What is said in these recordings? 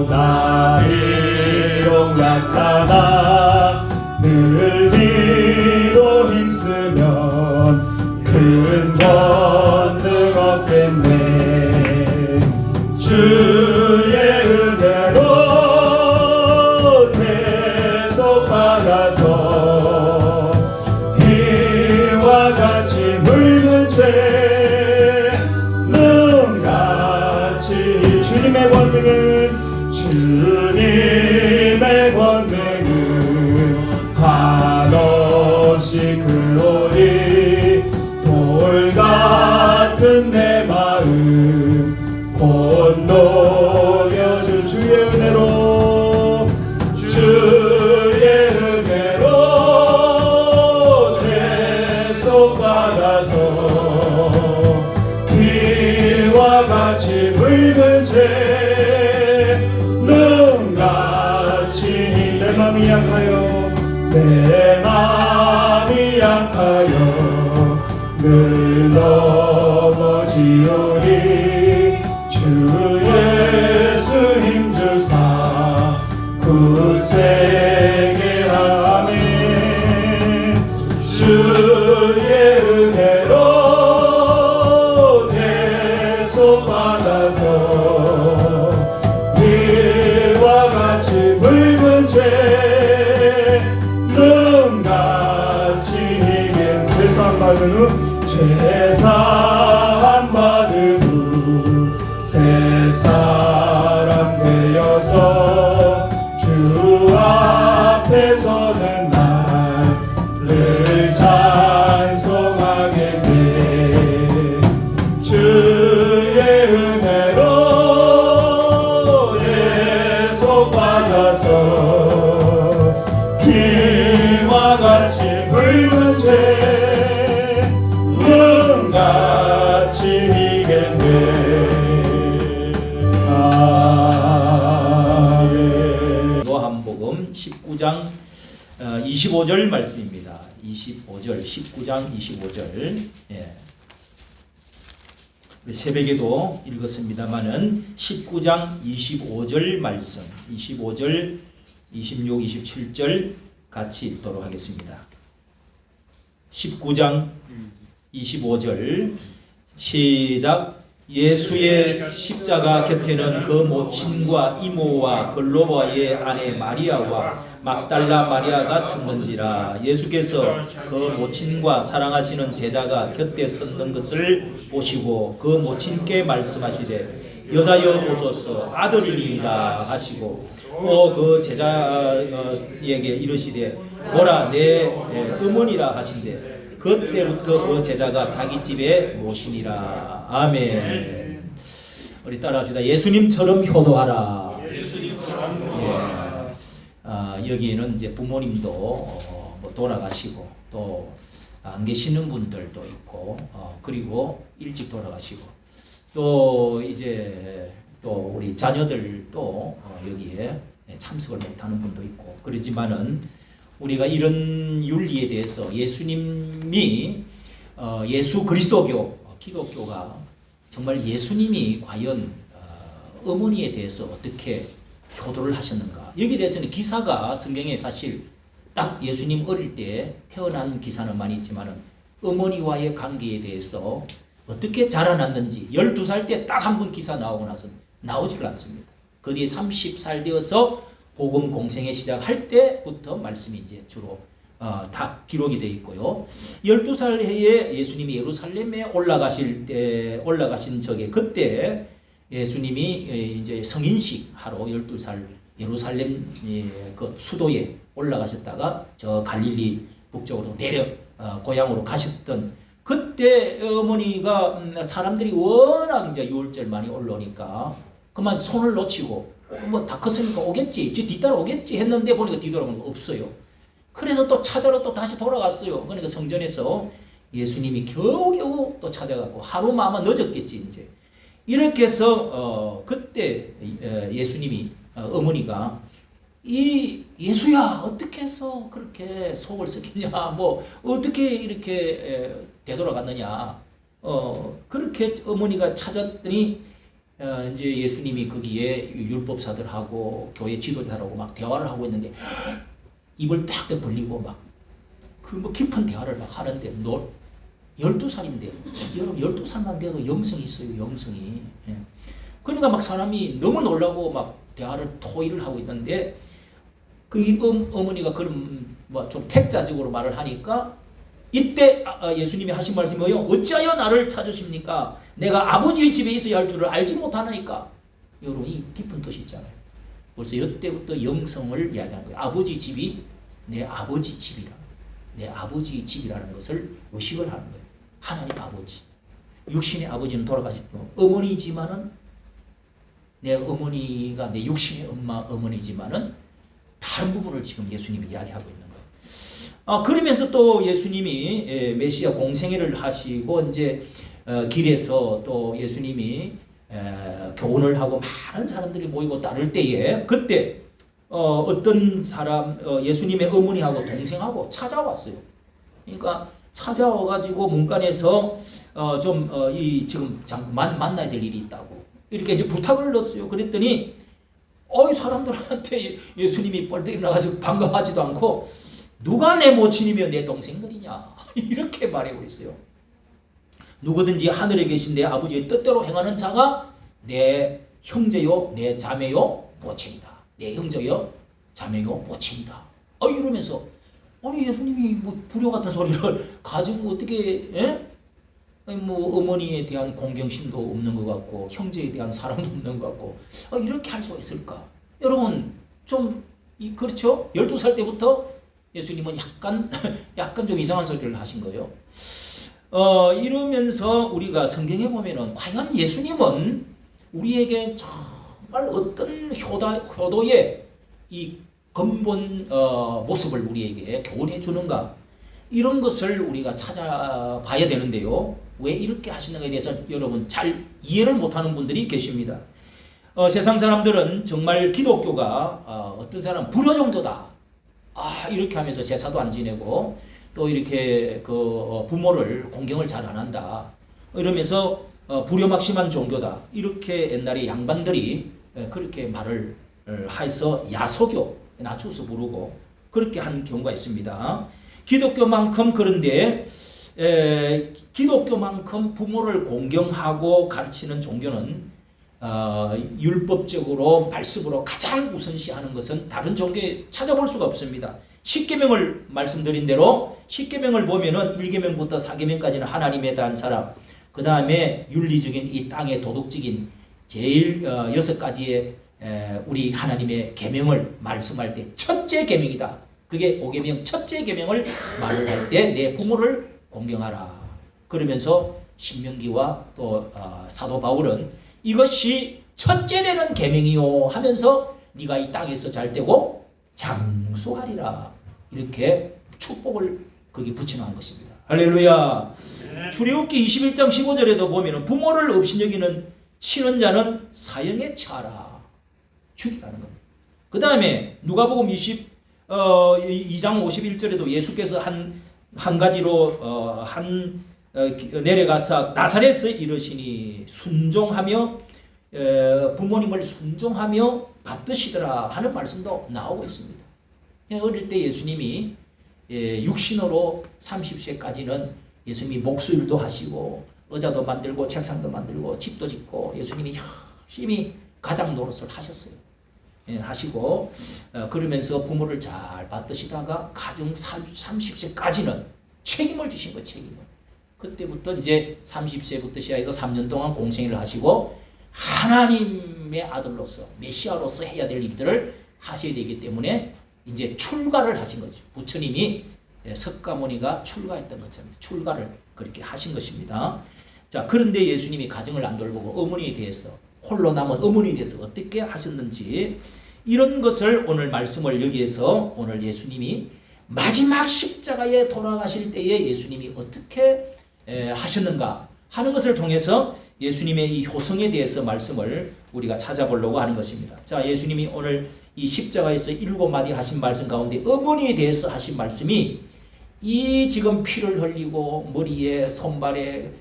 나 비록 약하나 늘 기도 힘쓰면 큰 권능 얻겠네. 주의 은혜로 계속 받아서 비와 같이 묽은 죄 능같이 주님의 권능은 한없이 그오리. 돌같은 내 마음 곧 녹여준 주의 은혜로 계속 받아서 비와 같이 묽은 죄 능같이 내 맘이 약하여 늘 넘어지오리. 주 예수 힘주사 굳세게 하네. 주의 은혜로 계속 받아서 비와 같이 붉은 죄 능같이 이긴 죄사함 받은 후 새 사람 되어서 주 앞에 서는 날을 찬송하겠네. 주의 은혜로 계속 받아서 비와 같이 붉은 죄 능같이 이겼네. 요한복음 19장 25절 말씀입니다. 25절 19장 25절. 예. 우리 새벽에도 읽었습니다마는 19장 25절 말씀 25절 26, 27절 같이 읽도록 하겠습니다. 19장 25절 시작. 예수의 십자가 곁에는 그 모친과 이모와 글로바의 아내 마리아와 막달라 마리아가 섰는지라. 예수께서 그 모친과 사랑하시는 제자가 곁에 섰는 것을 보시고 그 모친께 말씀하시되 여자여 보소서 아들이니이다 하시고 또 그 제자에게 이르시되 보라 내 어머니라 하신대. 그때부터 그 제자가 자기 집에 모시니라. 아멘. 우리 따라합시다. 예수님처럼 효도하라. 예. 여기에는 이제 부모님도 뭐 돌아가시고 또 안 계시는 분들도 있고 그리고 일찍 돌아가시고 또 이제 또 우리 자녀들도 여기에 참석을 못하는 분도 있고 그러지만은 우리가 이런 윤리에 대해서 예수님이 예수 그리스도교 기독교가 정말 예수님이 과연 어머니에 대해서 어떻게 효도를 하셨는가, 여기에 대해서는 기사가 성경에 사실 딱 예수님 어릴 때 태어난 기사는 많이 있지만은 어머니와의 관계에 대해서 어떻게 자라났는지 12살 때 딱 한 번 기사 나오고 나서 나오질 않습니다. 그 뒤에 30살 되어서 복음 공생에 시작할 때부터 말씀이 이제 주로 다 기록이 되어 있고요. 12살 해에 예수님이 예루살렘에 올라가신 적에 그때 예수님이 이제 성인식 하러 12살 예루살렘 그 수도에 올라가셨다가 저 갈릴리 북쪽으로 내려 고향으로 가셨던 그때 어머니가 사람들이 워낙 이제 유월절 많이 올라오니까 그만 손을 놓치고 뭐 다 컸으니까 오겠지, 뒤따라 오겠지 했는데 보니까 뒤돌아보면 없어요. 그래서 또 찾아러 또 다시 돌아갔어요. 그러니까 성전에서 예수님이 겨우겨우 또 찾아갔고 하루만 아마 늦었겠지 이제. 이렇게 해서 그때 예수님이 어머니가 이 예수야 어떻게 해서 그렇게 속을 썩이냐, 뭐 어떻게 이렇게 되돌아갔느냐, 그렇게 어머니가 찾았더니 이제 예수님이 거기에 율법사들하고 교회 지도자들하고 막 대화를 하고 있는데 입을 딱 벌리고 막 그 뭐 깊은 대화를 막 하는데 12살인데 여러분 12살만 돼도 영성이 있어요. 영성이. 예. 그러니까 막 사람이 너무 놀라고 막 대화를 토의를 하고 있는데 그 어머니가 그런 뭐 좀 택자적으로 말을 하니까 이때 예수님이 하신 말씀이 뭐예요? 어찌하여 나를 찾으십니까? 내가 아버지의 집에 있어야 할 줄을 알지 못하나이까? 여러분 이 깊은 뜻이 있잖아요. 벌써 이때부터 영성을 이야기하는 거예요. 아버지 집이 내 아버지 집이라. 내 아버지 집이라는 것을 의식을 하는 거예요. 하나님 아버지. 육신의 아버지는 돌아가셨고 어머니지만은 내 어머니가 내 육신의 어머니지만은 다른 부분을 지금 예수님이 이야기하고 있는 거예요. 그러면서 또 예수님이 메시아 공생애를 하시고 이제 길에서 또 예수님이 교훈을 하고 많은 사람들이 모이고 따를 때에 그때 어떤 사람 예수님의 어머니하고 동생하고 찾아왔어요. 그러니까 찾아와가지고 문간에서 지금 만나야 될 일이 있다고 이렇게 이제 부탁을 넣었어요. 그랬더니 사람들한테 예수님이 뻘떡 일어나가서 반가워하지도 않고 누가 내 모친이며 내 동생들이냐 이렇게 말해버렸어요. 누구든지 하늘에 계신 내 아버지의 뜻대로 행하는 자가 내 형제요 내 자매요 모친이다. 내 형제요 자매요 모친이다. 이러면서 아니 예수님이 뭐 불효 같은 소리를 가지고 어떻게 뭐 어머니에 대한 공경심도 없는 것 같고 형제에 대한 사랑도 없는 것 같고 이렇게 할 수가 있을까? 여러분 좀 그렇죠? 12살 때부터 예수님은 약간 좀 이상한 소리를 하신 거예요. 이러면서 우리가 성경에 보면은 과연 예수님은 우리에게 정말 어떤 효도의 이 근본 모습을 우리에게 교훈해 주는가 이런 것을 우리가 찾아봐야 되는데요. 왜 이렇게 하시는가에 대해서 여러분 잘 이해를 못하는 분들이 계십니다. 세상 사람들은 정말 기독교가 어떤 사람은 불효 종교다. 이렇게 하면서 제사도 안 지내고 또 이렇게 부모를 공경을 잘 안 한다. 이러면서 불효막심한 종교다. 이렇게 옛날에 양반들이 그렇게 말을 해서 야소교 낮춰서 부르고 그렇게 한 경우가 있습니다. 기독교만큼 그런데 기독교만큼 부모를 공경하고 가르치는 종교는 율법적으로 말씀으로 가장 우선시하는 것은 다른 종교에 찾아볼 수가 없습니다. 10계명을 말씀드린 대로 10계명을 보면은 1계명부터 4계명까지는 하나님에 대한 사랑, 그 다음에 윤리적인 이 땅의 도덕적인 제일 6가지의 우리 하나님의 계명을 말씀할 때 첫째 계명이다. 그게 5계명 첫째 계명을 말을 할 때 내 부모를 공경하라. 그러면서 신명기와 또 사도 바울은 이것이 첫째 되는 계명이요 하면서 네가 이 땅에서 잘 되고 장수하리라. 이렇게 축복을 거기 붙여놓은 것입니다. 할렐루야. 출애굽기 21장 15절에도 보면 부모를 업신여기는 치는 자는 사형에 처하라. 죽이라는 겁니다. 그 다음에 누가복음 2장 51절에도 예수께서 한 가지로 내려가서 나사렛에 이르시니 순종하며 부모님을 순종하며 받드시더라 하는 말씀도 나오고 있습니다. 어릴 때 예수님이 육신으로 30세까지는 예수님이 목수일도 하시고 의자도 만들고 책상도 만들고 집도 짓고 예수님이 열심히 가장 노릇을 하셨어요. 하시고 그러면서 부모를 잘 받드시다가 가정 30세까지는 책임을 지신 거예요. 책임을. 그때부터 이제 30세부터 시작해서 3년 동안 공생애를 하시고 하나님의 아들로서 메시아로서 해야 될 일들을 하셔야 되기 때문에 이제 출가를 하신 거죠. 부처님이 석가모니가 출가했던 것처럼 출가를 그렇게 하신 것입니다. 자, 그런데 예수님이 가정을 안 돌보고 어머니에 대해서 홀로 남은 어머니에 대해서 어떻게 하셨는지 이런 것을 오늘 말씀을 여기에서 오늘 예수님이 마지막 십자가에 돌아가실 때에 예수님이 어떻게 하셨는가 하는 것을 통해서 예수님의 이 효성에 대해서 말씀을 우리가 찾아보려고 하는 것입니다. 자, 예수님이 오늘 이 십자가에서 7마디 하신 말씀 가운데 어머니에 대해서 하신 말씀이 이 지금 피를 흘리고 머리에 손발에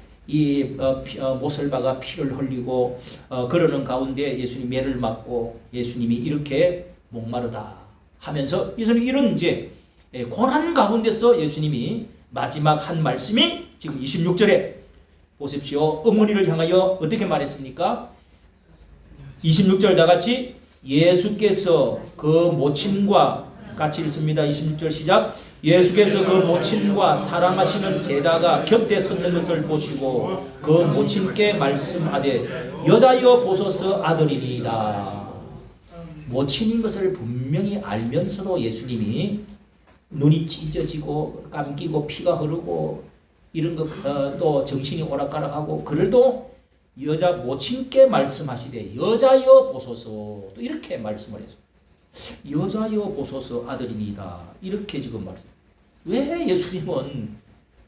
못을 박아 피를 흘리고 그러는 가운데 예수님 매를 맞고 예수님이 이렇게 목마르다 하면서 예수님 이런 이제 고난 가운데서 예수님이 마지막 한 말씀이 지금 26절에 보십시오. 어머니를 향하여 어떻게 말했습니까? 26절 다 같이 예수께서 그 모친과 같이 읽습니다. 26절 시작. 예수께서 그 모친과 사랑하시는 제자가 곁에 섰는 것을 보시고 그 모친께 말씀하되 여자여 보소서 아들이니이다. 모친인 것을 분명히 알면서도 예수님이 눈이 찢어지고 감기고 피가 흐르고 이런 것 또 정신이 오락가락하고 그래도 여자 모친께 말씀하시되 여자여 보소서 또 이렇게 말씀을 했어요. 여자여 보소서 아들이니이다 이렇게 지금 말씀. 왜 예수님은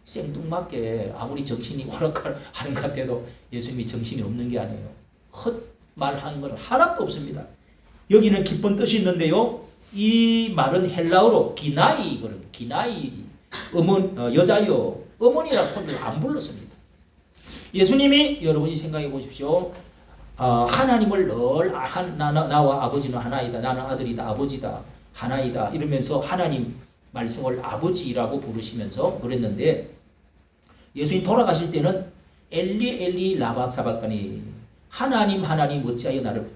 생뚱맞게 아무리 정신이 오락가락하는 것 같아도 예수님이 정신이 없는 게 아니에요. 헛말한 건 하나도 없습니다. 여기는 깊은 뜻이 있는데요. 이 말은 헬라어로 기나이거든요. 기나이 여자여 어머니라 소리를 안 불렀습니다. 예수님이 여러분이 생각해 보십시오. 하나님을 늘 나와 아버지는 하나이다. 나는 아들이다. 아버지다. 하나이다. 이러면서 하나님 말씀을 아버지라고 부르시면서 그랬는데 예수님 돌아가실 때는 엘리 엘리 라박사박가니 하나님 하나님 어찌하여 나를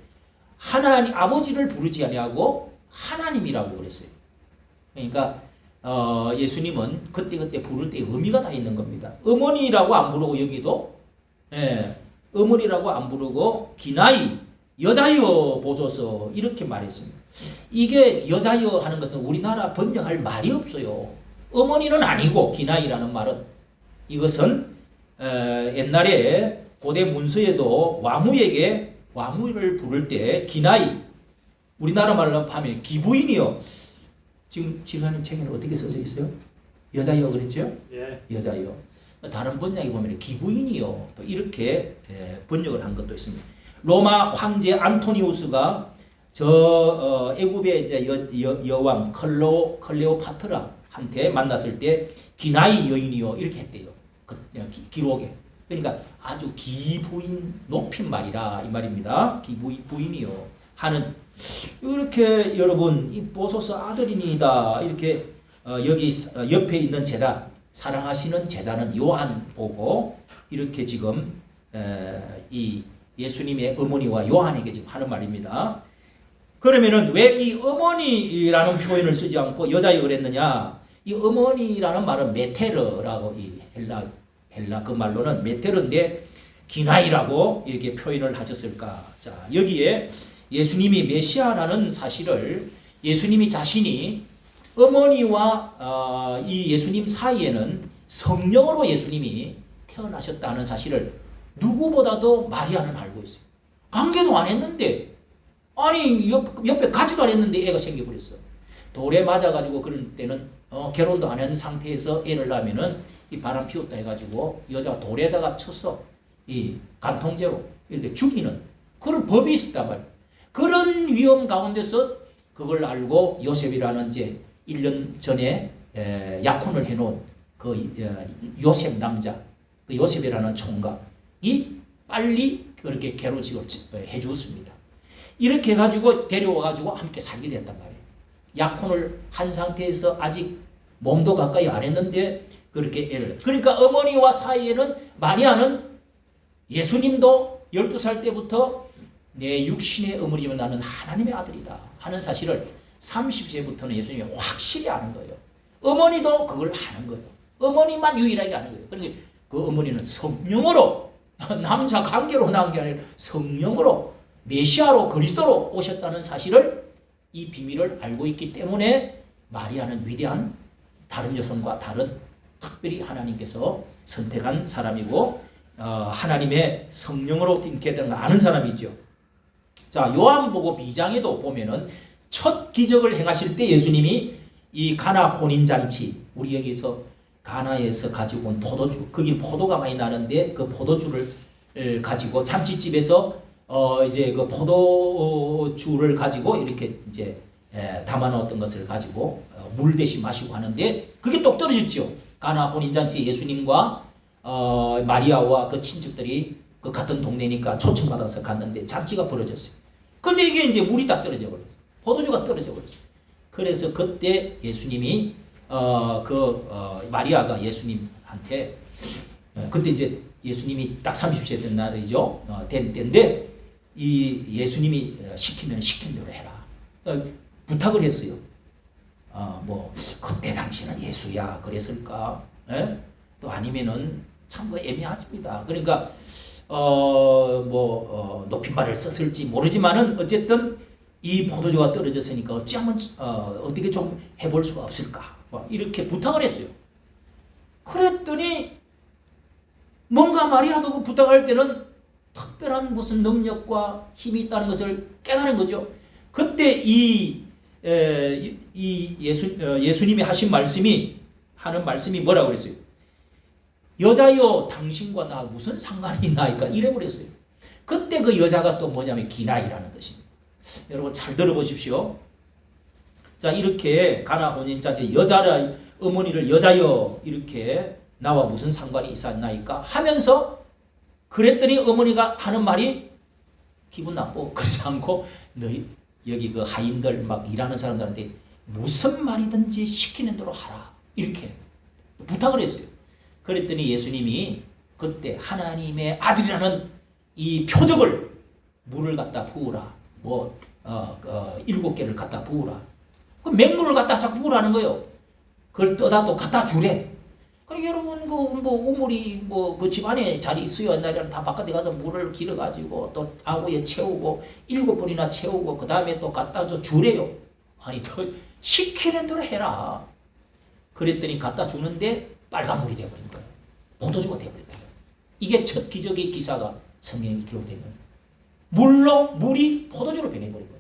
하나님 아버지를 부르지 아니하고 하나님이라고 그랬어요. 그러니까 예수님은 그때그때 부를 때 의미가 다 있는 겁니다. 어머니라고 안 부르고 여기도 어머니라고 안 부르고 기나이 여자여 보소서 이렇게 말했습니다. 이게 여자여 하는 것은 우리나라 번역할 말이 없어요. 어머니는 아니고 기나이라는 말은 이것은 옛날에 고대 문서에도 와무를 부를 때 기나이 우리나라 말로 하면 기부인이요. 지금 지사님 책에는 어떻게 써져 있어요? 여자여 그랬죠? 예. 여자여. 다른 번역에 보면 기부인이요. 또 이렇게 번역을 한 것도 있습니다. 로마 황제 안토니우스가 애굽의 이제 여왕 클레오파트라한테 만났을 때 기나이 여인이요 이렇게 했대요. 기록에. 그러니까 아주 기부인 높인 말이라 이 말입니다. 기부인이요 하는 이렇게 여러분 이 보소서 아들이니이다 이렇게 여기 옆에 있는 제자 사랑하시는 제자는 요한 보고 이렇게 지금 이 예수님의 어머니와 요한에게 지금 하는 말입니다. 그러면은 왜 이 어머니라는 표현을 쓰지 않고 여자여 그랬느냐? 이 어머니라는 말은 메테르라고 이 헬라 그 말로는 메테르인데 기나이라고 이렇게 표현을 하셨을까? 자, 여기에 예수님이 메시아라는 사실을 예수님이 자신이 어머니와 이 예수님 사이에는 성령으로 예수님이 태어나셨다는 사실을 누구보다도 마리아는 알고 있어요. 관계도 안 했는데 아니 옆에 가지도 안 했는데 애가 생겨버렸어. 돌에 맞아가지고 그럴 때는 결혼도 안 한 상태에서 애를 낳으면은 이 바람 피웠다 해가지고 여자가 돌에다가 쳤어. 이 간통죄로 이렇게 죽이는 그런 법이 있었단 말이야. 그런 위험 가운데서 그걸 알고 요셉이라는 이제 1년 전에 약혼을 해놓은 그 요셉 남자, 그 요셉이라는 총각이 빨리 그렇게 결혼식을 해주었습니다. 이렇게 해가지고 데려와가지고 함께 살게 됐단 말이에요. 약혼을 한 상태에서 아직 몸도 가까이 안 했는데 그렇게 애를. 그러니까 어머니와 사이에는 마리아는 예수님도 12살 때부터 내 육신의 어머니면 나는 하나님의 아들이다 하는 사실을 30세부터는 예수님이 확실히 아는 거예요. 어머니도 그걸 아는 거예요. 어머니만 유일하게 아는 거예요. 그러니까 그 어머니는 성령으로 남자 관계로 나온 게 아니라 성령으로 메시아로 그리스도로 오셨다는 사실을 이 비밀을 알고 있기 때문에 마리아는 위대한 다른 여성과 다른 특별히 하나님께서 선택한 사람이고 하나님의 성령으로 있게 되는 걸 아는 사람이죠. 자, 요한복음 2장에도 보면은 첫 기적을 행하실 때 예수님이 이 가나 혼인잔치, 우리 여기서 가나에서 가지고 온 포도주, 거기 포도가 많이 나는데 그 포도주를 가지고 잔치집에서 이제 그 포도주를 가지고 이렇게 이제 담아 놓았던 것을 가지고 물 대신 마시고 하는데 그게 똑 떨어졌죠. 가나 혼인잔치 예수님과 마리아와 그 친척들이 그 같은 동네니까 초청받아서 갔는데 잔치가 벌어졌어요. 근데 이게 이제 물이 다 떨어져 버렸어요. 포도주가 떨어져 버렸어요. 그래서 그때 예수님이 마리아가 예수님한테 그때 이제 예수님이 딱 30세 된 날이죠. 된 때인데 이 예수님이 시키면 시킨 대로 해라. 부탁을 했어요. 뭐 그때 당시는 예수야 그랬을까? 또 아니면은 참 애매하집니다. 그러니까 높임말을 썼을지 모르지만은 어쨌든 이 포도주가 떨어졌으니까 어떻게 좀 해볼 수가 없을까? 이렇게 부탁을 했어요. 그랬더니 뭔가 마리아도 그 부탁할 때는 특별한 무슨 능력과 힘이 있다는 것을 깨달은 거죠. 그때 예수님이 하는 말씀이 뭐라고 그랬어요? 여자여 당신과 나 무슨 상관이 있나이까 이래버렸어요. 그때 그 여자가 또 뭐냐면 기나이라는 뜻입니다. 여러분 잘 들어보십시오. 자, 이렇게 가나 혼인잔치 어머니를 여자여 이렇게 나와 무슨 상관이 있었나이까 하면서 그랬더니 어머니가 하는 말이 기분 나쁘고 그러지 않고 너희 여기 그 하인들 막 일하는 사람들한테 무슨 말이든지 시키는 대로 하라 이렇게 부탁을 했어요. 그랬더니 예수님이 그때 하나님의 아들이라는 이 표적을 물을 갖다 부으라 7개를 갖다 부으라 그 맹물을 갖다 자꾸 부으라는 거예요. 그걸 떠다 또 갖다 주래. 그러니까 여러분 우물이 그 집안에 자리 있어요. 옛날에는 다 바깥에 가서 물을 길어 가지고 또 아구에 채우고 7번이나 채우고 그 다음에 또 갖다 주래요. 아니 더 시키는 대로 해라. 그랬더니 갖다 주는데 빨간 물이 되어버린 거예요. 포도주가 되어버렸다. 이게 첫 기적의 기사가 성경에 기록된 거예요. 물이 포도주로 변해버린 거예요.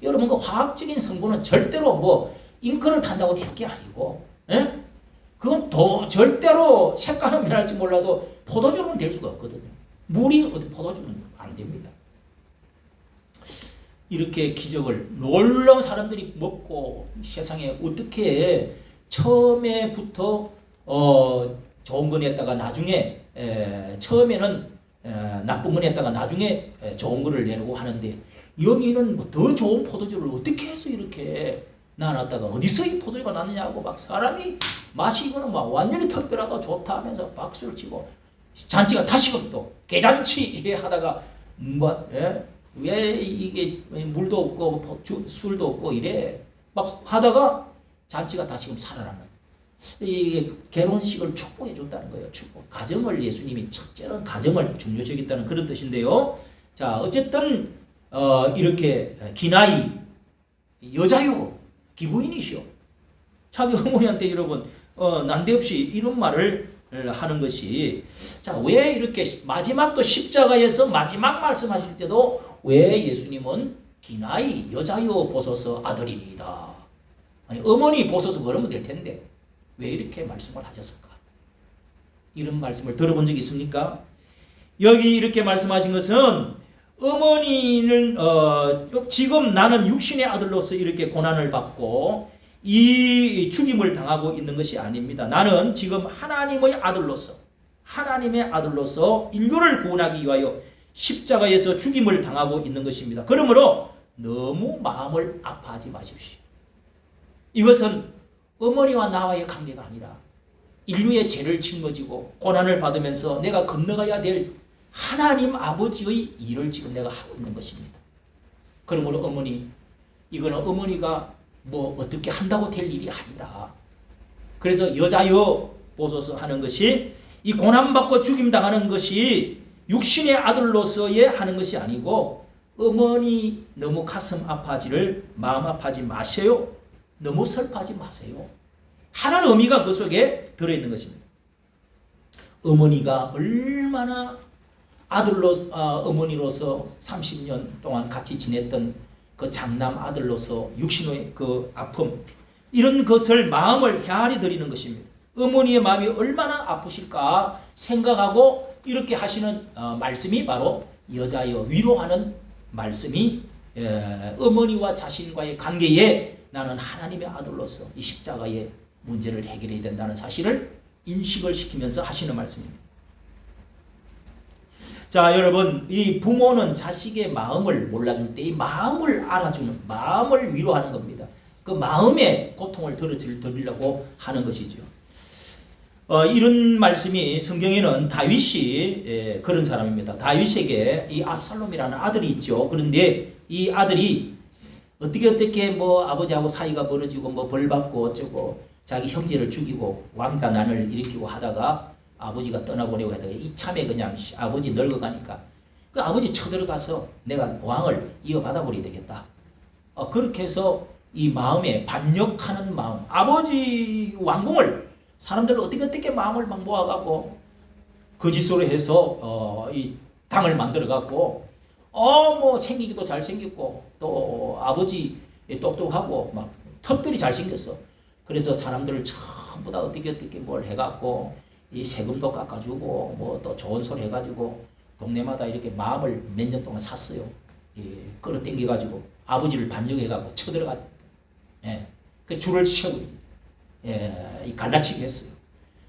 여러분 그 화학적인 성분은 절대로 잉크를 탄다고 될 게 아니고 그건 절대로 색깔은 변할지 몰라도 포도주로는 될 수가 없거든요. 물이 포도주는 안 됩니다. 이렇게 기적을 놀라운 사람들이 먹고 세상에 어떻게 처음에부터 좋은 건 했다가 나중에 처음에는 나쁜 건 했다가 나중에 좋은 거를 내놓고 하는데 여기는 더 좋은 포도주를 어떻게 해서 이렇게 나눴다가 어디서 이 포도주가 났느냐고 막 사람이 마시고는 막 완전히 특별하다 좋다 하면서 박수를 치고 잔치가 다시금 또 개잔치 하다가 왜 이게 물도 없고 술도 없고 이래 막 하다가 잔치가 다시금 살아나는 이게 결혼식을 축복해 줬다는 거예요. 축복. 가정을 예수님이 첫째는 가정을 중요시 여겼다는 그런 뜻인데요. 자, 어쨌든 이렇게 기나이 여자요 기부인이시오. 자기 어머니한테 여러분 난데없이 이런 말을 하는 것이 자, 왜 이렇게 마지막 또 십자가에서 마지막 말씀하실 때도 왜 예수님은 기나이 여자여 보소서 아들이니이다. 아니 어머니 보소서 그러면 될 텐데 왜 이렇게 말씀을 하셨을까? 이런 말씀을 들어본 적이 있습니까? 여기 이렇게 말씀하신 것은 어머니는 지금 나는 육신의 아들로서 이렇게 고난을 받고 이 죽임을 당하고 있는 것이 아닙니다. 나는 지금 하나님의 아들로서 인류를 구원하기 위하여 십자가에서 죽임을 당하고 있는 것입니다. 그러므로 너무 마음을 아파하지 마십시오. 이것은 어머니와 나와의 관계가 아니라 인류의 죄를 짊어지고 고난을 받으면서 내가 건너가야 될 하나님 아버지의 일을 지금 내가 하고 있는 것입니다. 그러므로 어머니, 이거는 어머니가 어떻게 한다고 될 일이 아니다. 그래서 여자여 보소서 하는 것이 이 고난받고 죽임당하는 것이 육신의 아들로서의 하는 것이 아니고 어머니 너무 가슴 마음 아파하지 마세요. 너무 슬퍼하지 마세요. 하나는 의미가 그 속에 들어있는 것입니다. 어머니가 얼마나 어머니로서 30년 동안 같이 지냈던 그 장남 아들로서 육신의 그 아픔 이런 것을 마음을 헤아려 드리는 것입니다. 어머니의 마음이 얼마나 아프실까 생각하고 이렇게 하시는 말씀이 바로 여자여 위로하는 말씀이 어머니와 자신과의 관계에 나는 하나님의 아들로서 이 십자가의 문제를 해결해야 된다는 사실을 인식을 시키면서 하시는 말씀입니다. 자, 여러분, 이 부모는 자식의 마음을 몰라줄 때 이 마음을 알아주는, 마음을 위로하는 겁니다. 그 마음의 고통을 덜으려고 하는 것이죠. 이런 말씀이 성경에는 다윗이 그런 사람입니다. 다윗에게 이 압살롬이라는 아들이 있죠. 그런데 이 아들이 어떻게 뭐 아버지하고 사이가 멀어지고 뭐 벌 받고 어쩌고 자기 형제를 죽이고 왕자 난을 일으키고 하다가 아버지가 떠나보내고 하다가 이참에 그냥 아버지 늙어가니까 그 아버지 쳐들어가서 내가 왕을 이어받아 버려야 되겠다. 그렇게 해서 이 마음에 반역하는 마음, 아버지 왕궁을 사람들 어떻게 마음을 막 모아갖고 거짓으로 해서 이 당을 만들어갖고 뭐 생기기도 잘생겼고 또 아버지 똑똑하고 막 특별히 잘생겼어. 그래서 사람들을 전부 다 어떻게 뭘 해갖고 이 세금도 깎아주고 뭐 또 좋은 소리 해가지고 동네마다 이렇게 마음을 몇 년 동안 샀어요. 끌어당겨가지고 아버지를 반역해갖고 쳐들어가. 그 줄을 치워버리. 이 갈라치기 했어요.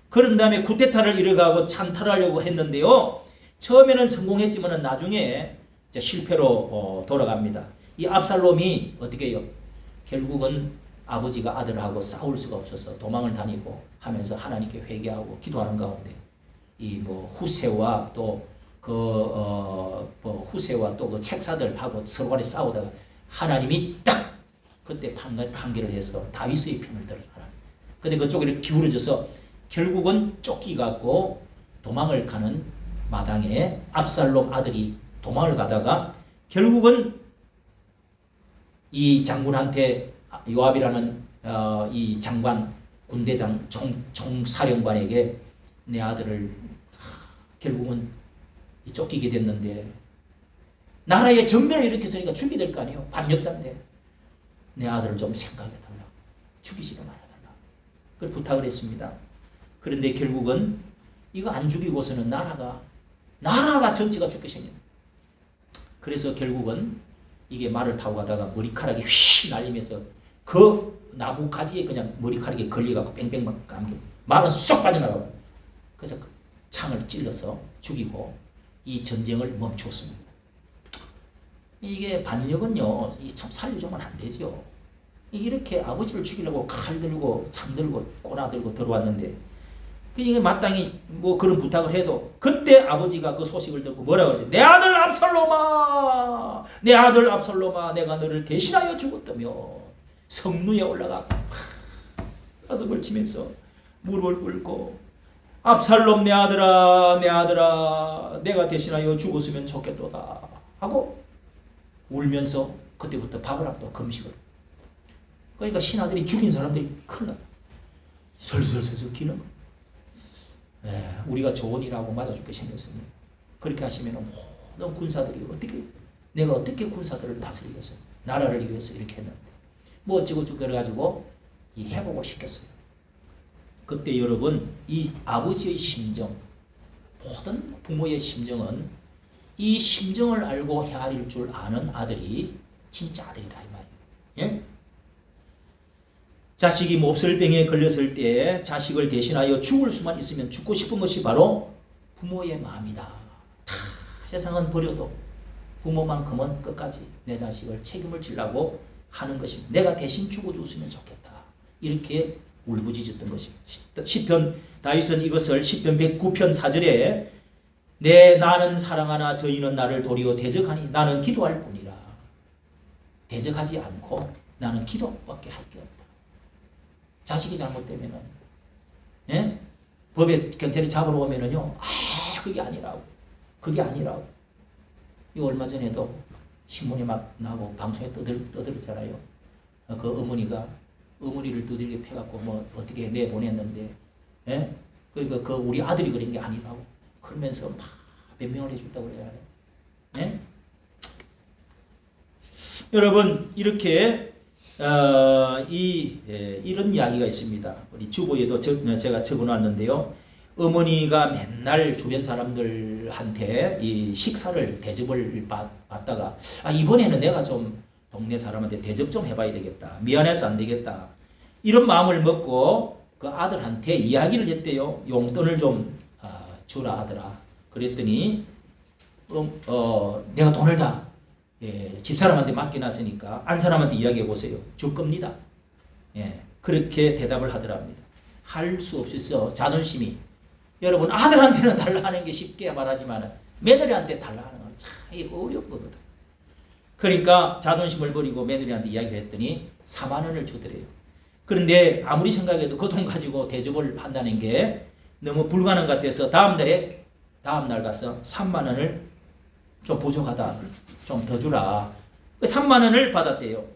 그런 다음에 쿠데타를 이뤄가고 찬탈하려고 했는데요. 처음에는 성공했지만 나중에 실패로 돌아갑니다. 이 압살롬이 어떻게 해요? 결국은 아버지가 아들하고 싸울 수가 없어서 도망을 다니고 하면서 하나님께 회개하고 기도하는 가운데 이 뭐 후세와 또 후세와 또 그 책사들하고 서로 간에 싸우다가 하나님이 딱 그때 판결을 해서 다윗의 편을 들어서 하나님. 근데 그쪽에 기울어져서 결국은 쫓기갖고 도망을 가는 마당에 압살롬 아들이 도망을 가다가 결국은 이 장군한테 요압이라는 이 장관 군대장 총사령관에게 내 아들을 결국은 쫓기게 됐는데 나라의 전멸을 일으켰으니까 죽게 될 거 아니에요. 반역자인데 내 아들을 좀 생각해달라. 죽이지도 말아달라. 그걸 부탁을 했습니다. 그런데 결국은 이거 안 죽이고서는 나라가 전체가 죽게 생겼네. 그래서 결국은 이게 말을 타고 가다가 머리카락이 휘 날리면서 그 나무 가지에 그냥 머리카락이 걸려갖고 뺑뺑 감겨 말은 쏙 빠져나가고 그래서 그 창을 찔러서 죽이고 이 전쟁을 멈추었습니다. 이게 반역은요 참 살려주면 안 되죠. 이렇게 아버지를 죽이려고 칼 들고 창 들고 꼬나 들고 들어왔는데 이게 마땅히 뭐 그런 부탁을 해도 그때 아버지가 그 소식을 듣고 뭐라고 그러지? 내 아들 압살롬아, 내 아들 압살롬아, 내가 너를 대신하여 죽었다며 성루에 올라가 가슴을 치면서 무릎을 꿇고 압살롬 내 아들아, 내 아들아, 내가 대신하여 죽었으면 좋겠도다 하고 울면서 그때부터 밥을 안 또 금식을. 그러니까 신하들이 죽인 사람들이 큰일 났다. 설설설설 기는 거. 우리가 좋은 일하고 맞아 죽게 생겼습니다. 그렇게 하시면 모든 군사들이 내가 어떻게 군사들을 다스리겠어요? 나라를 위해서 이렇게 했는데 뭐 어찌고저찌 그래가지고 이 회복을 시켰어요. 그때 여러분 이 아버지의 심정, 모든 부모의 심정은 이 심정을 알고 헤아릴 줄 아는 아들이 진짜 아들이다 이 말이에요. 예? 자식이 몹쓸병에 걸렸을 때 자식을 대신하여 죽을 수만 있으면 죽고 싶은 것이 바로 부모의 마음이다. 다 세상은 버려도 부모만큼은 끝까지 내 자식을 책임을 지려고 하는 것이 내가 대신 죽어줬으면 좋겠다. 이렇게 울부짖었던 것입니다. 시편 다윗은 이것을 시편 109편 4절에 나는 사랑하나 저희는 나를 도리어 대적하니 나는 기도할 뿐이라. 대적하지 않고 나는 기도밖에 할 게 없다. 자식이 잘못되면은 법에 경찰이 잡으러 오면은요 그게 아니라고 이거 얼마 전에도 신문에 막 나오고 방송에 떠들었잖아요. 그 어머니를 두들겨 패갖고 뭐 어떻게 내보냈는데 그러니까 그 우리 아들이 그런 게 아니라고 그러면서 막 변명을 해줬다고 그러잖아요. 여러분 이렇게 이런 이야기가 있습니다. 우리 주보에도 제가 적어놨는데요. 어머니가 맨날 주변 사람들한테 이 식사를 대접을 받다가 이번에는 내가 좀 동네 사람한테 대접 좀 해봐야 되겠다. 미안해서 안 되겠다. 이런 마음을 먹고 그 아들한테 이야기를 했대요. 용돈을 좀 주라 아들아. 그랬더니 내가 돈을 다 집사람한테 맡겨놨으니까 안 사람한테 이야기해 보세요. 줄 겁니다. 그렇게 대답을 하더랍니다. 할 수 없어서 자존심이. 여러분 아들한테는 달라 하는 게 쉽게 말하지만 며느리한테 달라 하는 건 참 어려운 거거든. 그러니까 자존심을 버리고 며느리한테 이야기를 했더니 4만 원을 주더래요. 그런데 아무리 생각해도 그 돈 가지고 대접을 한다는 게 너무 불가능 같아서 다음날 가서 3만 원을 좀 부족하다. 좀 더 주라. 3만 원을 받았대요.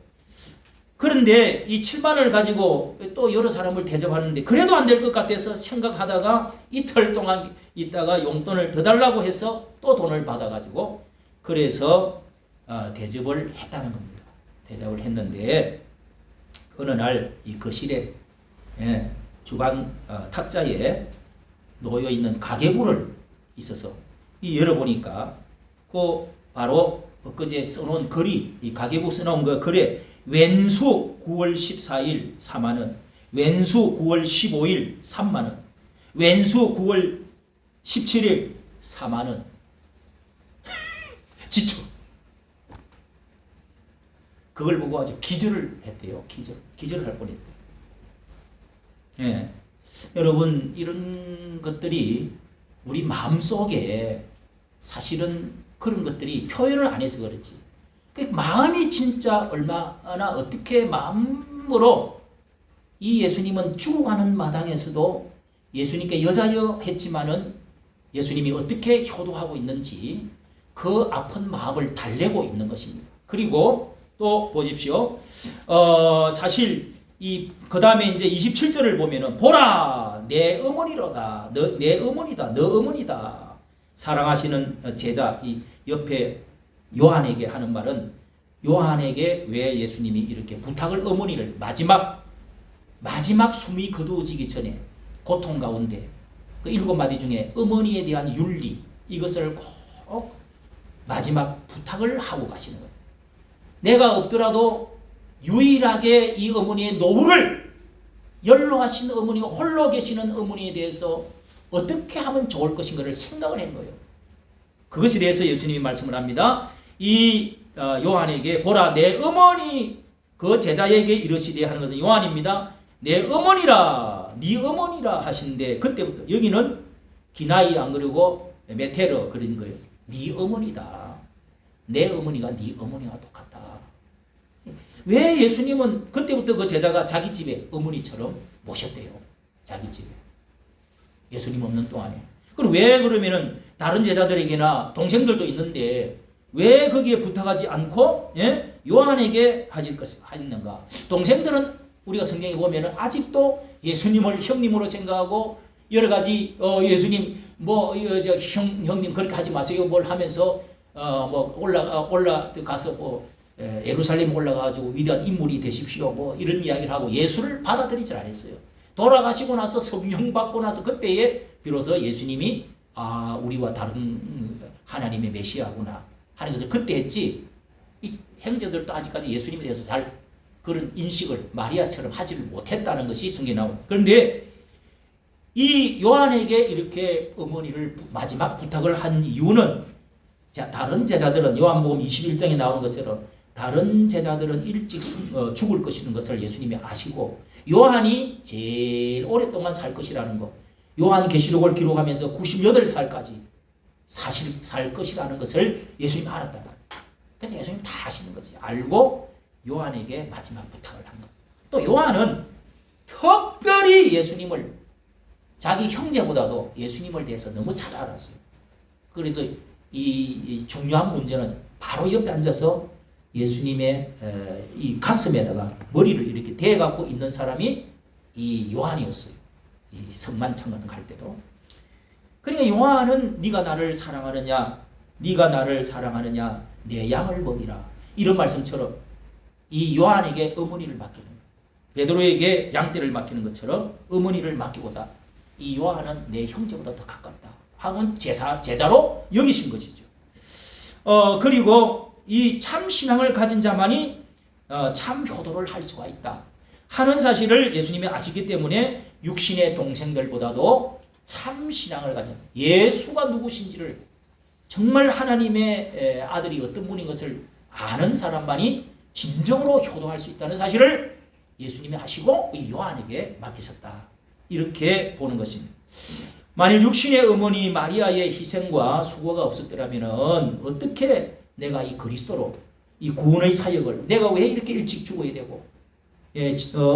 그런데 이 7만 원을 가지고 또 여러 사람을 대접하는데 그래도 안 될 것 같아서 생각하다가 이틀 동안 있다가 용돈을 더 달라고 해서 또 돈을 받아가지고 그래서 대접을 했다는 겁니다. 대접을 했는데 어느 날 이 거실에 주방 탁자에 놓여 있는 가계부를 있어서 이 열어보니까 그 바로 엊그제 써놓은 글이 이 가계부 써놓은 그 글에 왼수 9월 14일 4만 원, 왼수 9월 15일 3만 원, 왼수 9월 17일 4만 원. 지출. 그걸 보고 아주 기절을 했대요. 기절을 할 뻔했대요. 여러분 이런 것들이 우리 마음속에 사실은 그런 것들이 표현을 안 해서 그렇지. 그 마음이 진짜 얼마나 어떻게 마음으로 이 예수님은 죽어가는 마당에서도 예수님께 여자여 했지만은 예수님이 어떻게 효도하고 있는지 그 아픈 마음을 달래고 있는 것입니다. 그리고 또 보십시오. 사실 그 다음에 이제 27절을 보면은 보라 내 어머니로다. 내 어머니다. 너 어머니다. 사랑하시는 제자 이 옆에 요한에게 하는 말은 요한에게 왜 예수님이 이렇게 부탁을 어머니를 마지막 숨이 거두어지기 전에 고통 가운데 그 7마디 중에 어머니에 대한 윤리 이것을 꼭 마지막 부탁을 하고 가시는 거예요. 내가 없더라도 유일하게 이 어머니의 노후를 연로하신 어머니 홀로 계시는 어머니에 대해서 어떻게 하면 좋을 것인가를 생각을 한 거예요. 그것에 대해서 예수님이 말씀을 합니다. 이 요한에게 보라 내 어머니 그 제자에게 이르시되 하는 것은 요한입니다. 내 어머니라 네 어머니라 하신데 그때부터 여기는 기나이 안 그리고 메테러 그린 거예요. 네 어머니다. 내 어머니가 네 어머니와 똑같다. 왜 예수님은 그때부터 그 제자가 자기 집에 어머니처럼 모셨대요. 자기 집에. 예수님 없는 동안에. 그럼 왜 그러면은 다른 제자들에게나 동생들도 있는데 왜 거기에 부탁하지 않고 요한에게 하였는가? 동생들은 우리가 성경에 보면은 아직도 예수님을 형님으로 생각하고 여러 가지 예수님 형님 그렇게 하지 마세요 뭘 하면서 올라 가서 예루살렘 올라가가지고 위대한 인물이 되십시오 이런 이야기를 하고 예수를 받아들이질 않았어요. 돌아가시고 나서 성령 받고 나서 그때에 비로소 예수님이 우리와 다른 하나님의 메시아구나 하는 것을 그때 했지. 이 형제들도 아직까지 예수님에 대해서 잘 그런 인식을 마리아처럼 하지를 못했다는 것이 성경에 나옵니다. 그런데 이 요한에게 이렇게 어머니를 마지막 부탁을 한 이유는 다른 제자들은 요한복음 21장에 나오는 것처럼 다른 제자들은 일찍 죽을 것이라는 것을 예수님이 아시고 요한이 제일 오랫동안 살 것이라는 것 요한 계시록을 기록하면서 98살까지 살 것이라는 것을 예수님이 알았다. 그러니까 예수님 다 아시는 거지. 알고 요한에게 마지막 부탁을 한 것. 또 요한은 특별히 예수님을 자기 형제보다도 예수님을 대해서 너무 잘 알았어요. 그래서 이 중요한 문제는 바로 옆에 앉아서 예수님의 이 가슴에다가 머리를 이렇게 대갖고 있는 사람이 이 요한이었어요. 이 성만찬 갈 때도. 그러니까 요한은 네가 나를 사랑하느냐 내 양을 먹이라 이런 말씀처럼 이 요한에게 어머니를 맡기는 거예요. 베드로에게 양떼를 맡기는 것처럼 어머니를 맡기고자 이 요한은 내 형제보다 더 가깝다 하면 제자로 여기신 것이죠. 그리고 이 참 신앙을 가진 자만이 참 효도를 할 수가 있다 하는 사실을 예수님이 아시기 때문에 육신의 동생들보다도 참 신앙을 가진 예수가 누구신지를 정말 하나님의 아들이 어떤 분인 것을 아는 사람만이 진정으로 효도할 수 있다는 사실을 예수님이 아시고 이 요한에게 맡기셨다. 이렇게 보는 것입니다. 만일 육신의 어머니 마리아의 희생과 수고가 없었더라면 어떻게 내가 이 그리스도로 이 구원의 사역을 내가 왜 이렇게 일찍 죽어야 되고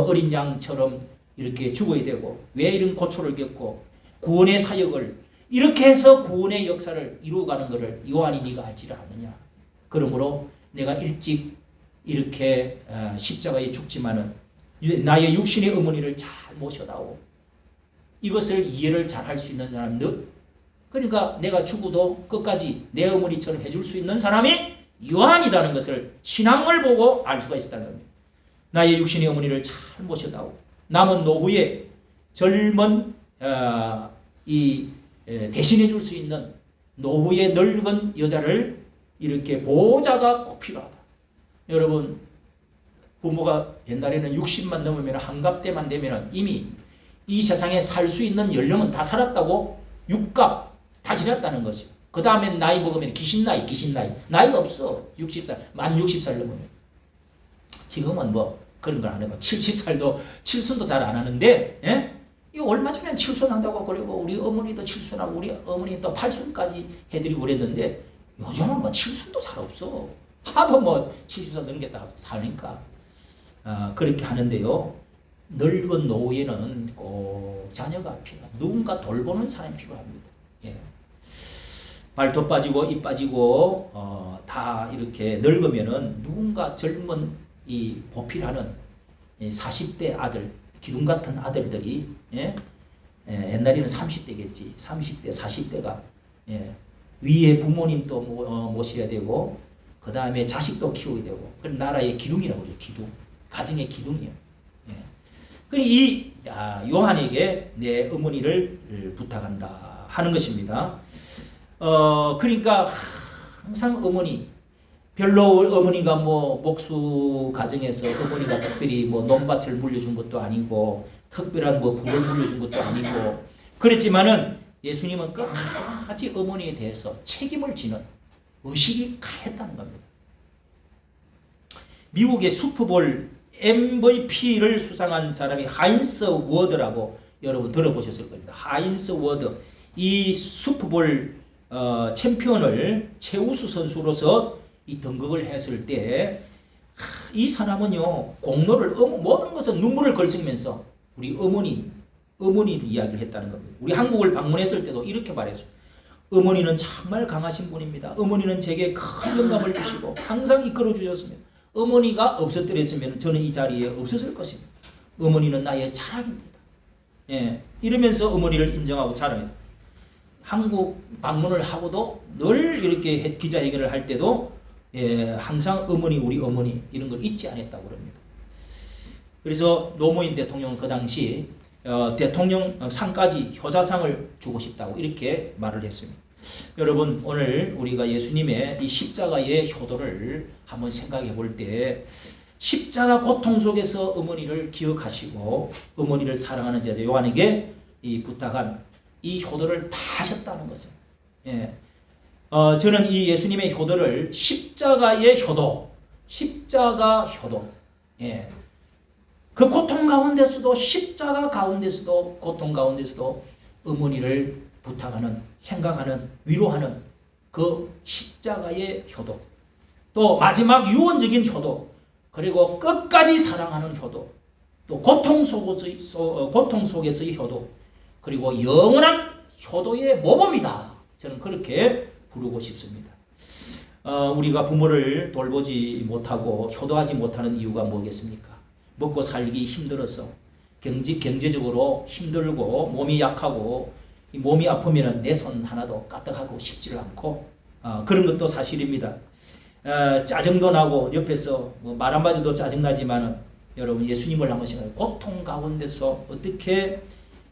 어린 양처럼 이렇게 죽어야 되고 왜 이런 고초를 겪고 구원의 사역을 이렇게 해서 구원의 역사를 이루어가는 것을 요한이 네가 알지를 않느냐. 그러므로 내가 일찍 이렇게 십자가에 죽지만은 나의 육신의 어머니를 잘 모셔다오. 이것을 이해를 잘 할 수 있는 사람 그러니까 내가 죽어도 끝까지 내 어머니처럼 해줄 수 있는 사람이 요한이라는 것을 신앙을 보고 알 수가 있다는 겁니다. 나의 육신의 어머니를 잘 모셔다오. 남은 노후에 젊은 대신해 줄 수 있는 노후의 늙은 여자를 이렇게 보호자가 꼭 필요하다. 여러분 부모가 옛날에는 60만 넘으면 한갑 때만 되면 이미 이 세상에 살 수 있는 연령은 다 살았다고 육갑 다 지났다는 것이요. 그 다음에 나이 먹으면 귀신 나이 나이가 없어. 60살 만 60살 넘으면. 지금은 뭐 그런 걸 안 하고 70살도 칠순도 잘 안 하는데 이거 얼마 전에 칠순한다고 그리고 우리 어머니도 칠순하고 우리 어머니 또 팔순까지 해드리고 그랬는데 요즘은 뭐 칠순도 잘 없어. 하도 뭐 70살 넘겠다 사니까 그렇게 하는데요. 늙은 노후에는 꼭 자녀가 필요합니다. 누군가 돌보는 사람이 필요합니다. 예. 발톱 빠지고 입 빠지고 다 이렇게 늙으면은 누군가 젊은 이 보필하는 40대 아들 기둥 같은 아들들이 옛날에는 30대겠지 30대 40대가 위에 부모님도 모셔야 되고 그 다음에 자식도 키워야 되고 그럼 나라의 기둥이라고 그러죠. 기둥 가정의 기둥이에요. 이 요한에게 내 어머니를 부탁한다 하는 것입니다. 그러니까 항상 어머니 별로 어머니가 뭐 목수 가정에서 어머니가 특별히 뭐 논밭을 물려준 것도 아니고 특별한 뭐 부를 물려준 것도 아니고 그랬지만은 예수님은 끝까지 어머니에 대해서 책임을 지는 의식이 강했다는 겁니다. 미국의 슈퍼볼 MVP를 수상한 사람이 하인스 워드라고 여러분 들어보셨을 겁니다. 하인스 워드 이 슈퍼볼 챔피언을 최우수 선수로서 이 등극을 했을 때 이 사람은요 공로를 모든 것은 눈물을 걸으면서 우리 어머니 이야기를 했다는 겁니다. 우리 한국을 방문했을 때도 이렇게 말했어요. 어머니는 정말 강하신 분입니다. 어머니는 제게 큰 영감을 주시고 항상 이끌어 주셨습니다. 어머니가 없었더랬으면 저는 이 자리에 없었을 것입니다. 어머니는 나의 자랑입니다. 이러면서 어머니를 인정하고 자랑해요. 한국 방문을 하고도 늘 이렇게 기자회견을 할 때도 항상 어머니 우리 어머니 이런 걸 잊지 않았다고 합니다. 그래서 노무현 대통령은 그 당시 대통령 상까지 효자상을 주고 싶다고 이렇게 말을 했습니다. 여러분 오늘 우리가 예수님의 이 십자가의 효도를 한번 생각해 볼 때 십자가 고통 속에서 어머니를 기억하시고 어머니를 사랑하는 제자 요한에게 이 부탁한 이 효도를 다 하셨다는 것은 저는 이 예수님의 효도를 십자가의 효도 십자가 효도 그 고통 가운데서도 십자가 가운데서도 고통 가운데서도 어머니를 부탁하는 생각하는 위로하는 그 십자가의 효도 또 마지막 유언적인 효도 그리고 끝까지 사랑하는 효도 또 고통 속에서의 효도 그리고 영원한 효도의 모범이다. 저는 그렇게 부르고 싶습니다. 우리가 부모를 돌보지 못하고 효도하지 못하는 이유가 뭐겠습니까? 먹고 살기 힘들어서 경제적으로 힘들고 몸이 약하고 몸이 아프면 내 손 하나도 까딱하고 싶지를 않고 그런 것도 사실입니다. 짜증도 나고 옆에서 말 한마디도 짜증나지만 여러분 예수님을 한번 생각해요. 고통 가운데서 어떻게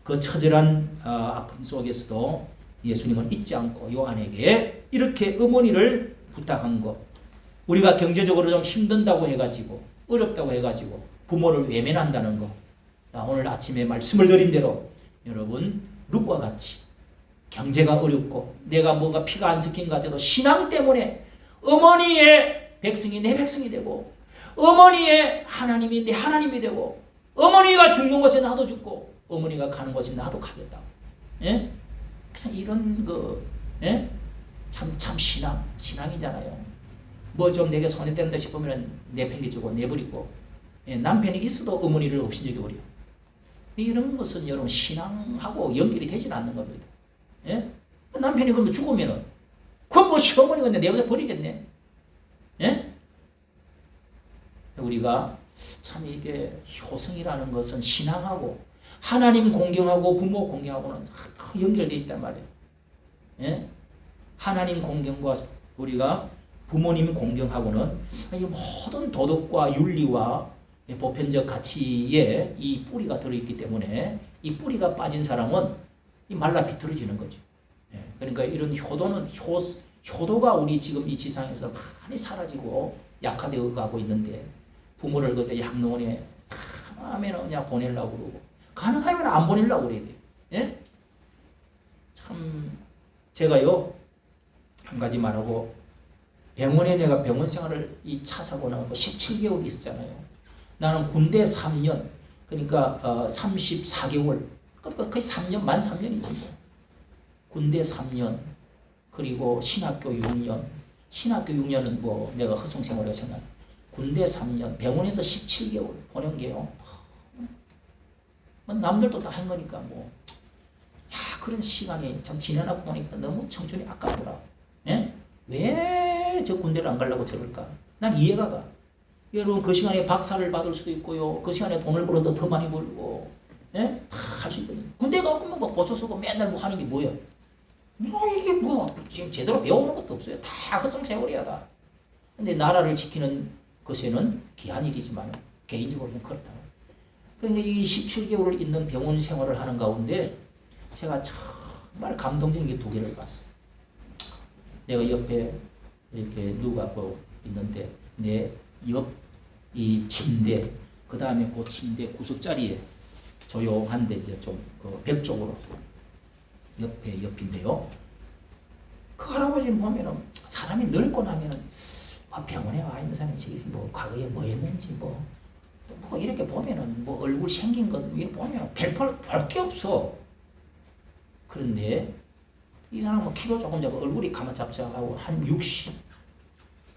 그 처절한 아픔 속에서도 예수님은 잊지 않고 요한에게 이렇게 어머니를 부탁한 것 우리가 경제적으로 좀 힘든다고 해가지고 어렵다고 해가지고 부모를 외면한다는 것 오늘 아침에 말씀을 드린 대로 여러분 룻과 같이 경제가 어렵고 내가 뭔가 피가 안 섞인 것 같아도 신앙 때문에 어머니의 백성이 내 백성이 되고 어머니의 하나님이 내 하나님이 되고 어머니가 죽는 곳에 나도 죽고 어머니가 가는 곳에 나도 가겠다. 예? 그냥 이런 거 예? 참 신앙이잖아요. 뭐 좀 내게 손에 뗀다 싶으면 내팽개치고 내버리고 예? 남편이 있어도 어머니를 없인여겨버려. 이런 것은 여러분 신앙하고 연결이 되지는 않는 겁니다. 예? 남편이 그러면 죽으면은 그건 뭐 시어머니가 내가 버리겠네. 예? 우리가 참 이게 효성이라는 것은 신앙하고 하나님 공경하고 부모 공경하고는 연결되어 있단 말이에요. 예? 하나님 공경과 우리가 부모님 공경하고는 이 모든 도덕과 윤리와 보편적 가치에 이 뿌리가 들어있기 때문에 이 뿌리가 빠진 사람은 이 말라 비틀어지는 거죠. 예, 그러니까 이런 효도가 우리 지금 이 지상에서 많이 사라지고 약화되어 가고 있는데 부모를 그저 양로원에 가능하면 그냥 보내려고 그러고 가능하면 안 보내려고 그래야 돼요. 예? 참 제가요 한 가지 말하고 병원에 내가 병원 생활을 이 차 사고 나고 17개월 있었잖아요. 나는 군대 3년 그러니까 34개월 그러니까 거의 3년 만 3년이지 뭐. 군대 3년 그리고 신학교 6년 신학교 6년은 뭐 내가 헛송 생활을 생각 군대 3년 병원에서 17개월 보낸 게요. 남들도 다 한 거니까 뭐 야, 그런 시간이 참 지나고 보니까 너무 청춘이 아깝더라. 예? 왜 저 군대를 안 가려고 저럴까? 난 이해가 가. 여러분 그 시간에 박사를 받을 수도 있고요. 그 시간에 돈을 벌어도 더 많이 벌고 예? 다 할 수 있거든요. 군대 가고 뭐 보초 서고 맨날 뭐 하는 게 뭐야? 뭐 이게 뭐 지금 제대로 배우는 것도 없어요. 다 헛성 세월이야 다. 근데 나라를 지키는 것에는 귀한 일이지만 개인적으로는 그렇다. 그러니까 이 17개월 있는 병원 생활을 하는 가운데 제가 정말 감동적인 게 두 개를 봤어요. 내가 옆에 이렇게 누가 있는데 내 옆 이 침대 그 다음에 그 침대 구석자리에 조용한데 이제 좀 그 벽 쪽으로 옆인데요. 그 할아버지는 보면은 사람이 늙고 나면은 병원에 와 있는 사람이 뭐 과거에 뭐 했는지 뭐 이렇게 보면은 뭐 얼굴 생긴 것 이렇게 보면 볼 게 없어. 그런데 이 사람은 키로 조금 작고 얼굴이 가만잡잡하고 한 60.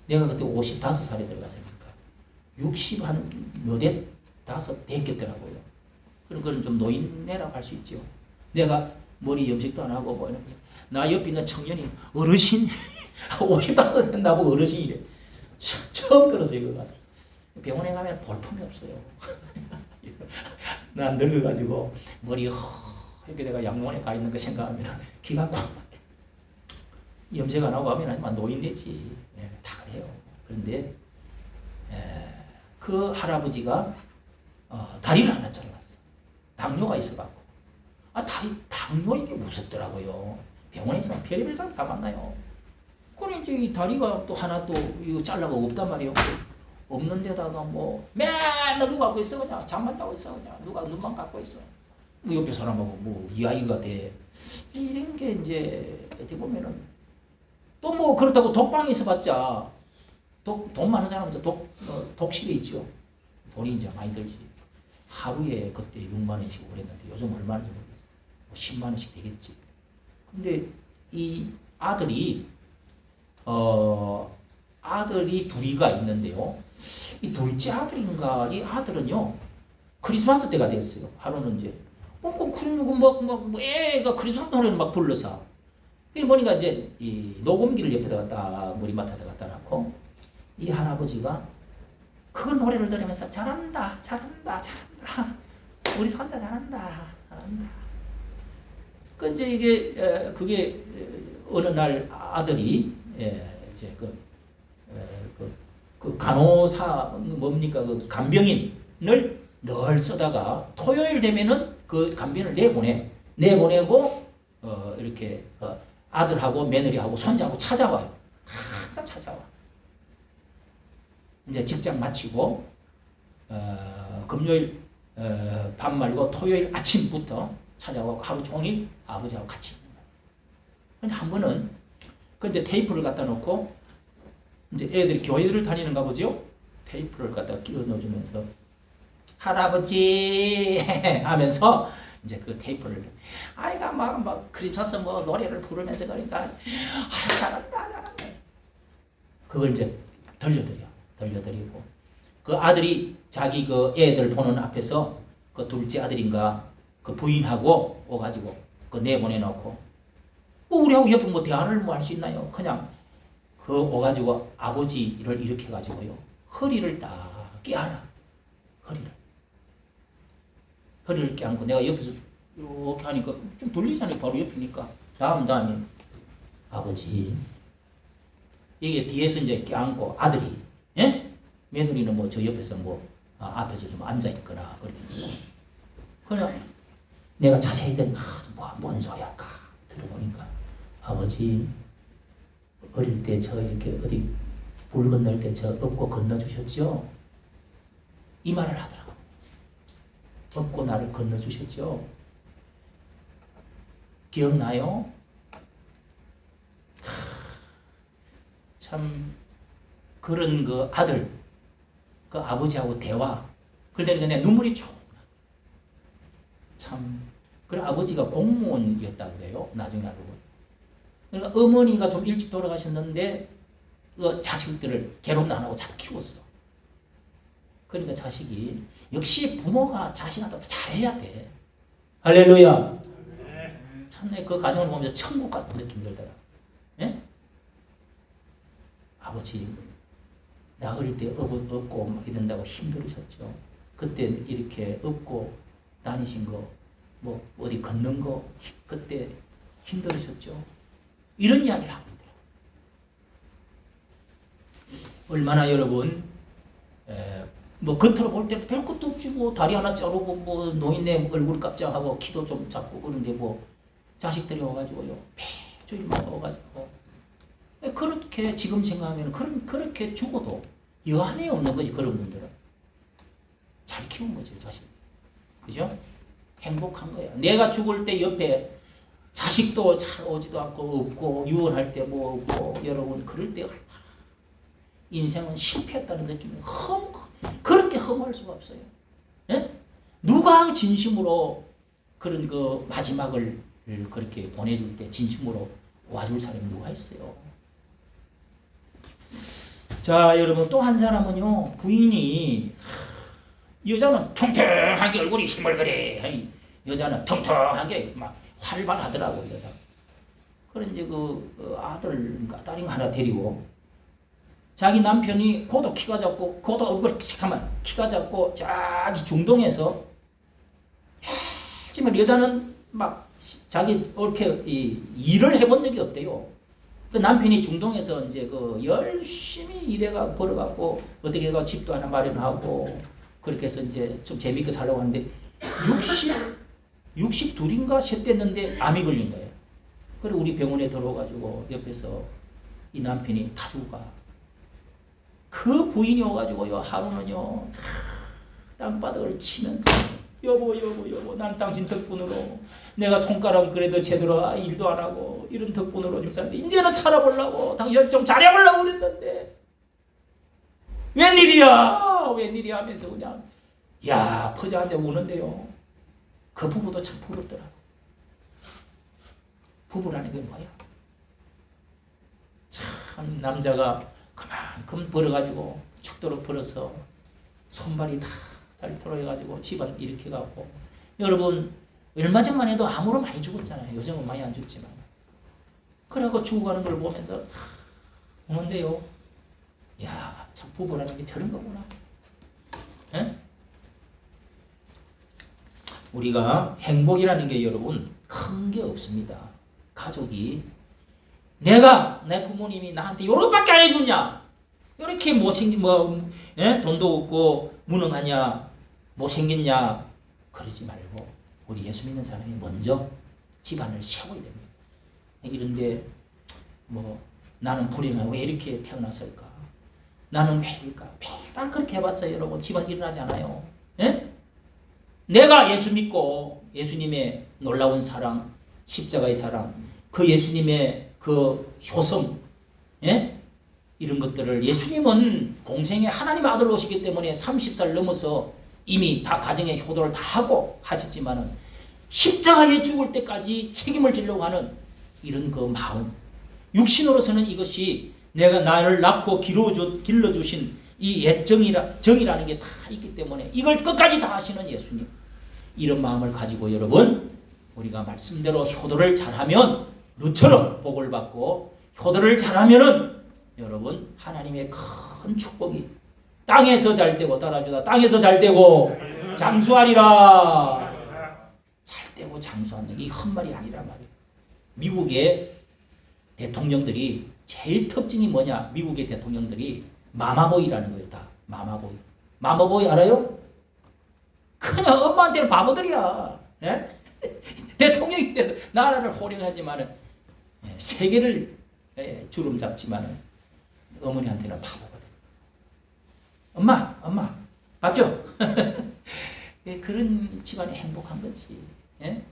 내가 그때 55살에 들어갔으니까 60 한 너댓 다섯 됐겠더라고요. 그런 거는 좀 노인네라고 할 수 있죠. 내가 머리 염색도 안 하고 뭐 이런 나 옆에 있는 청년이 어르신 55 된다고 어르신이래. 처음 들어서 이거 가서 병원에 가면 볼품이 없어요. 난 늙어가지고 머리 이렇게 내가 양로원에 가 있는 거 생각하면 기가 꽉 막혀. 염색 안 하고 하면 노인 되지. 예, 다 그래요. 그런데 그 할아버지가 다리를 하나 잘랐어. 당뇨가 있어갖고. 당뇨 이게 무섭더라고요. 병원에서 별의별 사람 다 만나요. 그래 이제 이 다리가 또 하나 또 이거 잘라가 없단 말이에요. 없는 데다가 뭐 맨날 누가 하고 있어 그냥 잠만 자고 있어 그냥 누가 눈만 감고 있어. 뭐 옆에 사람하고 뭐 이야기가 돼. 이런 게 이제 어떻게 보면은 또 뭐 그렇다고 독방에 있어봤자 돈 많은 사람은 독실에 있죠. 돈이 이제 많이 들지. 하루에 그때 6만 원씩 그랬는데 요즘 얼마인지 모르겠어. 뭐 10만 원씩 되겠지. 근데 이 아들이 둘이가 있는데요. 이 둘째 아들인가 이 아들은요 크리스마스 때가 됐어요. 하루는 이제 애가 크리스마스 노래를 막 불러서. 그래 보니까 이제 이 녹음기를 옆에다 갖다 머리맡에다 갖다 놓고 이 할아버지가 그 노래를 들으면서 잘한다 우리 손자 잘한다. 그 이제 이게 그게 어느 날 아들이 이제 그 간호사 뭡니까 그 간병인을 늘 쓰다가 토요일 되면은 그 간병인을 내보내고 이렇게 아들하고 며느리하고 손자하고 찾아와요. 항상 찾아와. 이제 직장 마치고 금요일 밤 말고 토요일 아침부터 찾아와서 하루 종일 아버지하고 같이 있는 거예요. 근데 한 번은 그 이제 테이프를 갖다 놓고 이제 애들이 교회를 다니는가 보죠. 테이프를 갖다 끼워 넣어주면서 할아버지 하면서 이제 그 테이프를 아이가 막 크리스마스 뭐 노래를 부르면서 그러니까 잘한다. 그걸 이제 들려드리고 그 아들이 자기 그 애들 보는 앞에서 그 둘째 아들인가 그 부인하고 오가지고 그 내보내놓고 우리하고 옆에 뭐 대화를 뭐 할 수 있나요? 그냥 그 오가지고 아버지를 이렇게 가지고요 허리를 딱 껴안아. 허리를 껴안고 내가 옆에서 이렇게 하니까 좀 돌리잖아요. 바로 옆이니까 다음에 아버지 이게 뒤에서 이제 껴안고 아들이 예? 며느리는 뭐 저 옆에서 뭐 앞에서 좀 앉아 있거나 그러고 그냥 내가 자세히 들으면 뭔 소리 할까 들어보니까 아버지 어릴 때 저 이렇게 어디 불 건널 때 저 업고 건너주셨죠? 이 말을 하더라고. 업고 나를 건너주셨죠? 기억나요? 참 그런 그 아들 그 아버지하고 대화 그러니까 내 눈물이 쭉 참 그래 아버지가 공무원이었다고 그래요. 나중에 알고 보니. 그러니까 어머니가 좀 일찍 돌아가셨는데 그 자식들을 결혼 안 하고 잘 키웠어. 그러니까 자식이 역시 부모가 자식한테 잘해야 돼. 할렐루야. 참내 그 가정을 보면서 천국 같은 느낌 들더라. 예? 아버지 나 어릴 때 업고 막 이런다고 힘들으셨죠. 그때 이렇게 업고 다니신 거 뭐 어디 걷는 거 그때 힘들으셨죠. 이런 이야기를 하고 있더라고요. 얼마나 여러분 뭐 겉으로 볼 때는 별 것도 없지 뭐 다리 하나 자르고 뭐 노인네 얼굴 깜짝하고 키도 좀 작고 그런데 뭐 자식들이 와가지고요 매주일만 와가지고 그렇게 지금 생각하면 그렇게 죽어도 여한이 없는 거지. 그런 분들은 잘 키운 거지 자식. 그죠? 행복한 거야. 내가 죽을 때 옆에 자식도 잘 오지도 않고 없고 유언할 때 뭐 없고 여러분 그럴 때 인생은 실패했다는 느낌이 그렇게 허무할 수가 없어요. 예? 누가 진심으로 그런 그 마지막을 그렇게 보내줄 때 진심으로 와줄 사람이 누가 있어요? 자 여러분 또 한 사람은요 부인이 여자는 퉁퉁하게 얼굴이 희멀거려. 여자는 퉁퉁하게 막 활발하더라고 여자. 그런 이제 그 아들인가 딸인가 하나 데리고 자기 남편이 고도 키가 작고 고도 얼굴 잠깐만 키가 작고 저기 중동에서 하지만 여자는 막 자기 이렇게 일을 해본 적이 없대요. 그 남편이 중동에서 이제 그 열심히 일해가 벌어갖고 어떻게 해가 집도 하나 마련하고 그렇게 해서 이제 좀 재밌게 살려고 하는데 62인가 셋 됐는데 암이 걸린 거예요. 그리고 우리 병원에 들어와가지고 옆에서 이 남편이 다 죽어가. 그 부인이 와가지고요 하루는요 땅바닥을 치면서 여보 난 당신 덕분으로 내가 손가락 그래도 제대로 일도 안 하고 이런 덕분으로 좀 사는데 이제는 살아보려고 당신 좀 잘해보려고 그랬는데 웬일이야 하면서 그냥 야 퍼져앉아 우는데요. 그 부부도 참 부럽더라고. 부부라는 게 뭐야? 참 남자가 그만큼 벌어가지고 죽도록 벌어서 손발이 다 닳도록 해가지고 집안 일으켜 갖고 여러분 얼마 전만 해도 암으로 많이 죽었잖아요. 요즘은 많이 안 죽지만 그래갖고 죽어가는 걸 보면서 우는데요. 야, 참 부부라는 게 저런 거구나. 에? 우리가 행복이라는 게 여러분 큰 게 없습니다. 가족이 내가 내 부모님이 나한테 요렇게밖에 안 해줬냐? 요렇게 못생긴 돈도 없고 무능하냐? 못생겼냐? 그러지 말고 우리 예수 믿는 사람이 먼저 집안을 세워야 됩니다. 이런데 뭐 나는 불행한 왜 이렇게 태어났을까? 나는 왜 이럴까? 매달 그렇게 해봤자 여러분 집안 일어나지 않아요. 예? 내가 예수 믿고 예수님의 놀라운 사랑, 십자가의 사랑, 그 예수님의 그 효성, 예? 이런 것들을 예수님은 공생의 하나님 아들 오시기 때문에 30살 넘어서 이미 다 가정의 효도를 다 하고 하셨지만은 십자가에 죽을 때까지 책임을 지려고 하는 이런 그 마음, 육신으로서는 이것이 내가 나를 낳고 길러주신 이 정이라는 게 다 있기 때문에 이걸 끝까지 다 하시는 예수님, 이런 마음을 가지고 여러분 우리가 말씀대로 효도를 잘하면 루처럼 복을 받고, 효도를 잘하면은 여러분 하나님의 큰 축복이 땅에서 잘 되고, 따라주다, 땅에서 잘 되고 장수하리라. 잘 되고 장수한다, 이 헛말이 아니란 말이에요. 미국의 대통령들이 제일 특징이 뭐냐? 미국의 대통령들이 마마보이라는 거예요. 다 마마보이. 마마보이 알아요? 그냥 엄마한테는 바보들이야. 예? 대통령이 돼도 나라를 호령하지만은 세계를 주름 잡지만은 어머니한테는 바보거든. 엄마 맞죠? 그런 집안이 행복한 거지. 예?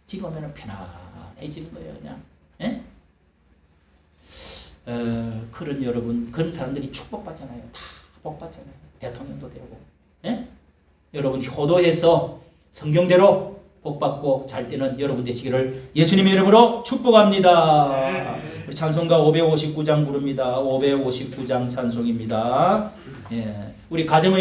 지금 오면은 편안해지는 거예요, 그냥. 예? 그런 여러분, 그런 사람들이 축복받잖아요. 다 복받잖아요. 대통령도 되고. 예? 여러분 효도해서 성경대로 복받고 잘 되는 여러분 되시기를 예수님의 이름으로 축복합니다. 우리 찬송가 559장 부릅니다. 559장 찬송입니다. 예. 우리 가정의